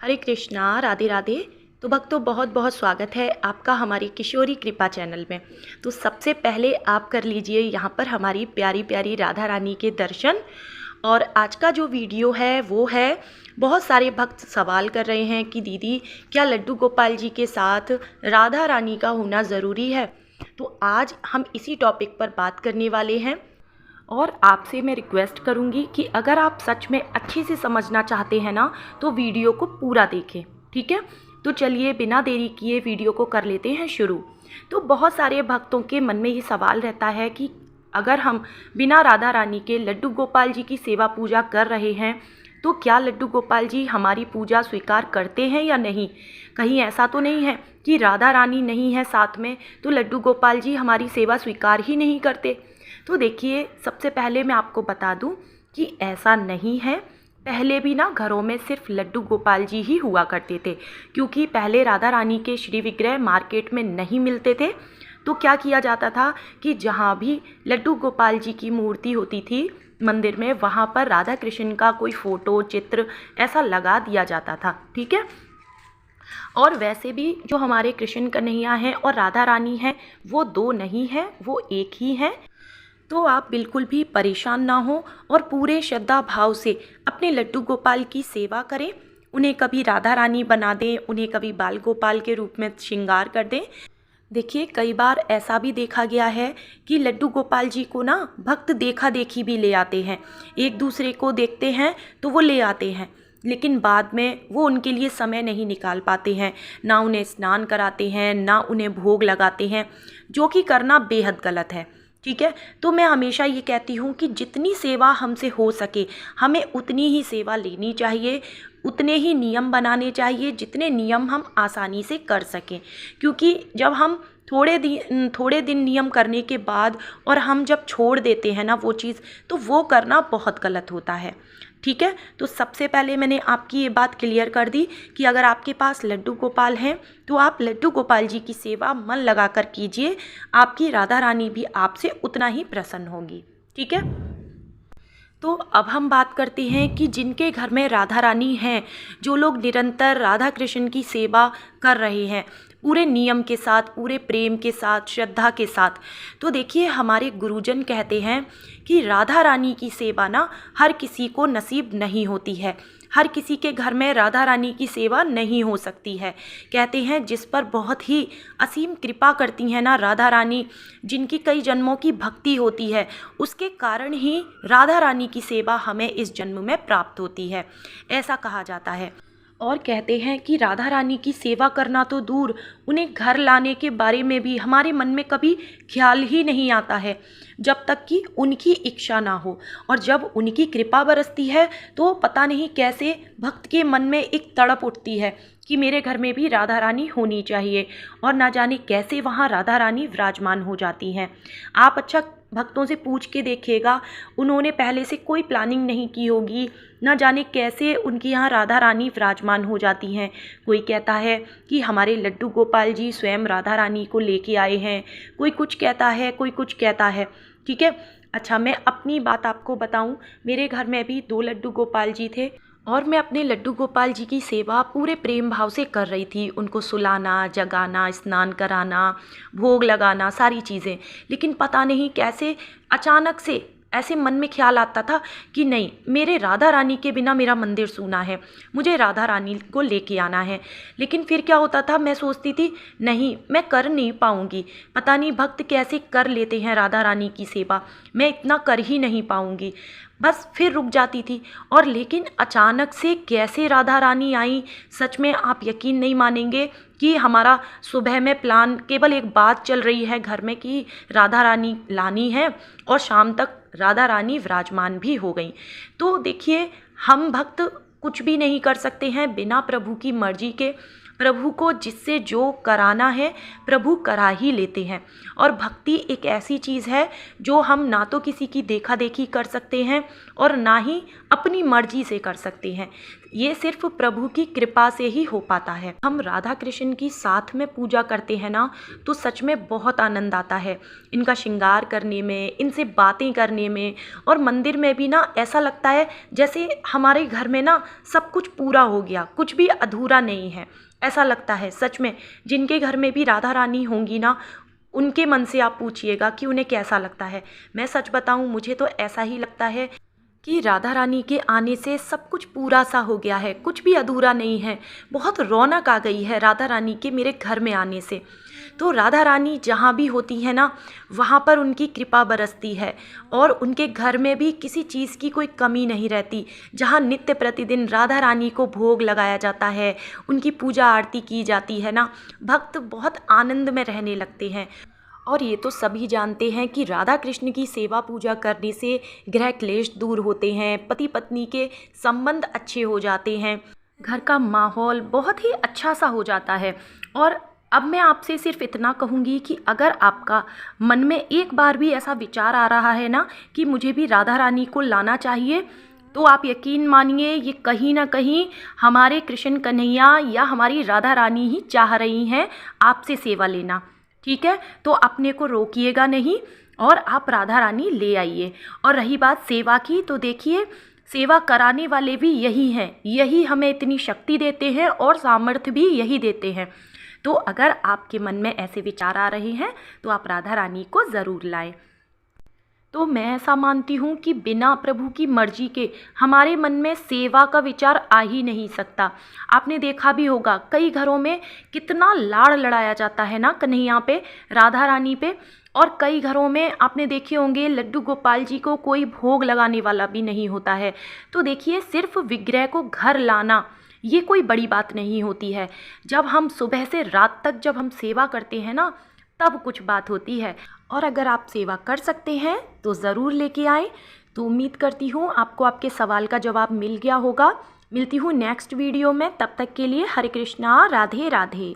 हरे कृष्णा, राधे राधे। तो भक्तों, बहुत बहुत स्वागत है आपका हमारी किशोरी कृपा चैनल में। तो सबसे पहले आप कर लीजिए यहाँ पर हमारी प्यारी प्यारी राधा रानी के दर्शन। और आज का जो वीडियो है वो है, बहुत सारे भक्त सवाल कर रहे हैं कि दीदी क्या लड्डू गोपाल जी के साथ राधा रानी का होना ज़रूरी है। तो आज हम इसी टॉपिक पर बात करने वाले हैं। और आपसे मैं रिक्वेस्ट करूंगी कि अगर आप सच में अच्छे से समझना चाहते हैं ना, तो वीडियो को पूरा देखें, ठीक है। तो चलिए बिना देरी किए वीडियो को कर लेते हैं शुरू। तो बहुत सारे भक्तों के मन में ये सवाल रहता है कि अगर हम बिना राधा रानी के लड्डू गोपाल जी की सेवा पूजा कर रहे हैं तो क्या लड्डू गोपाल जी हमारी पूजा स्वीकार करते हैं या नहीं। कहीं ऐसा तो नहीं है कि राधा रानी नहीं है साथ में तो लड्डू गोपाल जी हमारी सेवा स्वीकार ही नहीं करते। तो देखिए, सबसे पहले मैं आपको बता दूं कि ऐसा नहीं है। पहले भी ना घरों में सिर्फ लड्डू गोपाल जी ही हुआ करते थे, क्योंकि पहले राधा रानी के श्री विग्रह मार्केट में नहीं मिलते थे। तो क्या किया जाता था कि जहाँ भी लड्डू गोपाल जी की मूर्ति होती थी मंदिर में, वहाँ पर राधा कृष्ण का कोई फ़ोटो चित्र ऐसा लगा दिया जाता था, ठीक है। और वैसे भी जो हमारे कृष्ण कन्हैया हैं और राधा रानी हैं वो दो नहीं है, वो एक ही हैं। तो आप बिल्कुल भी परेशान ना हो और पूरे श्रद्धा भाव से अपने लड्डू गोपाल की सेवा करें। उन्हें कभी राधा रानी बना दें, उन्हें कभी बाल गोपाल के रूप में श्रृंगार कर दें। देखिए, कई बार ऐसा भी देखा गया है कि लड्डू गोपाल जी को ना भक्त देखा देखी भी ले आते हैं, एक दूसरे को देखते हैं तो वो ले आते हैं, लेकिन बाद में वो उनके लिए समय नहीं निकाल पाते हैं, ना उन्हें स्नान कराते हैं ना उन्हें भोग लगाते हैं, जो कि करना बेहद गलत है, ठीक है। तो मैं हमेशा ये कहती हूँ कि जितनी सेवा हमसे हो सके हमें उतनी ही सेवा लेनी चाहिए, उतने ही नियम बनाने चाहिए जितने नियम हम आसानी से कर सकें। क्योंकि जब हम थोड़े दिन नियम करने के बाद और हम जब छोड़ देते हैं ना वो चीज़, तो वो करना बहुत गलत होता है, ठीक है। तो सबसे पहले मैंने आपकी ये बात क्लियर कर दी कि अगर आपके पास लड्डू गोपाल हैं तो आप लड्डू गोपाल जी की सेवा मन लगाकर कीजिए, आपकी राधा रानी भी आपसे उतना ही प्रसन्न होगी, ठीक है। तो अब हम बात करते हैं कि जिनके घर में राधा रानी हैं, जो लोग निरंतर राधा कृष्ण की सेवा कर रहे हैं पूरे नियम के साथ, पूरे प्रेम के साथ, श्रद्धा के साथ, तो देखिए हमारे गुरुजन कहते हैं कि राधा रानी की सेवा ना हर किसी को नसीब नहीं होती है, हर किसी के घर में राधा रानी की सेवा नहीं हो सकती है। कहते हैं जिस पर बहुत ही असीम कृपा करती हैं ना राधा रानी, जिनकी कई जन्मों की भक्ति होती है, उसके कारण ही राधा रानी की सेवा हमें इस जन्म में प्राप्त होती है, ऐसा कहा जाता है। और कहते हैं कि राधा रानी की सेवा करना तो दूर, उन्हें घर लाने के बारे में भी हमारे मन में कभी ख्याल ही नहीं आता है जब तक कि उनकी इच्छा ना हो। और जब उनकी कृपा बरसती है तो पता नहीं कैसे भक्त के मन में एक तड़प उठती है कि मेरे घर में भी राधा रानी होनी चाहिए, और ना जाने कैसे वहाँ राधा रानी विराजमान हो जाती हैं। आप अच्छा भक्तों से पूछ के देखिएगा, उन्होंने पहले से कोई प्लानिंग नहीं की होगी, ना जाने कैसे उनकी यहाँ राधा रानी विराजमान हो जाती हैं। कोई कहता है कि हमारे लड्डू गोपाल जी स्वयं राधा रानी को लेके आए हैं, कोई कुछ कहता है, कोई कुछ कहता है, ठीक है। अच्छा, मैं अपनी बात आपको बताऊं, मेरे घर में भी 2 लड्डू गोपाल जी थे और मैं अपने लड्डू गोपाल जी की सेवा पूरे प्रेम भाव से कर रही थी, उनको सुलाना, जगाना, स्नान कराना, भोग लगाना, सारी चीज़ें। लेकिन पता नहीं कैसे अचानक से ऐसे मन में ख्याल आता था कि नहीं, मेरे राधा रानी के बिना मेरा मंदिर सूना है, मुझे राधा रानी को लेके आना है। लेकिन फिर क्या होता था, मैं सोचती थी नहीं, मैं कर नहीं पाऊँगी, पता नहीं भक्त कैसे कर लेते हैं राधा रानी की सेवा, मैं इतना कर ही नहीं पाऊँगी, बस फिर रुक जाती थी। और लेकिन अचानक से कैसे राधा रानी आई, सच में आप यकीन नहीं मानेंगे कि हमारा सुबह में प्लान, केवल एक बात चल रही है घर में कि राधा रानी लानी है, और शाम तक राधा रानी विराजमान भी हो गई। तो देखिए, हम भक्त कुछ भी नहीं कर सकते हैं बिना प्रभु की मर्जी के। प्रभु को जिससे जो कराना है प्रभु करा ही लेते हैं। और भक्ति एक ऐसी चीज़ है जो हम ना तो किसी की देखा देखी कर सकते हैं और ना ही अपनी मर्जी से कर सकते हैं। ये सिर्फ प्रभु की कृपा से ही हो पाता है। हम राधा कृष्ण की साथ में पूजा करते हैं ना, तो सच में बहुत आनंद आता है इनका श्रृंगार करने में, इनसे बातें करने में। और मंदिर में भी ना ऐसा लगता है जैसे हमारे घर में ना सब कुछ पूरा हो गया, कुछ भी अधूरा नहीं है, ऐसा लगता है। सच में जिनके घर में भी राधा रानी होंगी ना, उनके मन से आप पूछिएगा कि उन्हें कैसा लगता है। मैं सच बताऊं, मुझे तो ऐसा ही लगता है कि राधा रानी के आने से सब कुछ पूरा सा हो गया है, कुछ भी अधूरा नहीं है। बहुत रौनक आ गई है राधा रानी के मेरे घर में आने से। तो राधा रानी जहाँ भी होती है ना, वहाँ पर उनकी कृपा बरसती है और उनके घर में भी किसी चीज़ की कोई कमी नहीं रहती। जहाँ नित्य प्रतिदिन राधा रानी को भोग लगाया जाता है, उनकी पूजा आरती की जाती है ना, भक्त बहुत आनंद में रहने लगते हैं। और ये तो सभी जानते हैं कि राधा कृष्ण की सेवा पूजा करने से गृह क्लेश दूर होते हैं, पति पत्नी के संबंध अच्छे हो जाते हैं, घर का माहौल बहुत ही अच्छा सा हो जाता है। और अब मैं आपसे सिर्फ इतना कहूँगी कि अगर आपका मन में एक बार भी ऐसा विचार आ रहा है ना कि मुझे भी राधा रानी को लाना चाहिए, तो आप यकीन मानिए ये कहीं ना कहीं हमारे कृष्ण कन्हैया या हमारी राधा रानी ही चाह रही हैं आपसे सेवा लेना। ठीक है, तो अपने को रोकिएगा नहीं और आप राधा रानी ले आइए। और रही बात सेवा की, तो देखिए सेवा कराने वाले भी यही हैं, यही हमें इतनी शक्ति देते हैं और सामर्थ्य भी यही देते हैं। तो अगर आपके मन में ऐसे विचार आ रहे हैं तो आप राधा रानी को ज़रूर लाएं। तो मैं ऐसा मानती हूँ कि बिना प्रभु की मर्जी के हमारे मन में सेवा का विचार आ ही नहीं सकता। आपने देखा भी होगा कई घरों में कितना लाड़ लड़ाया जाता है ना कन्हैया पे, राधा रानी पे। और कई घरों में आपने देखे होंगे लड्डू गोपाल जी को कोई भोग लगाने वाला भी नहीं होता है। तो देखिए सिर्फ विग्रह को घर लाना ये कोई बड़ी बात नहीं होती है। जब हम सुबह से रात तक जब हम सेवा करते हैं ना, तब कुछ बात होती है। और अगर आप सेवा कर सकते हैं तो ज़रूर लेके आएँ। तो उम्मीद करती हूँ आपको आपके सवाल का जवाब मिल गया होगा। मिलती हूँ नेक्स्ट वीडियो में, तब तक के लिए हरे कृष्णा, राधे राधे।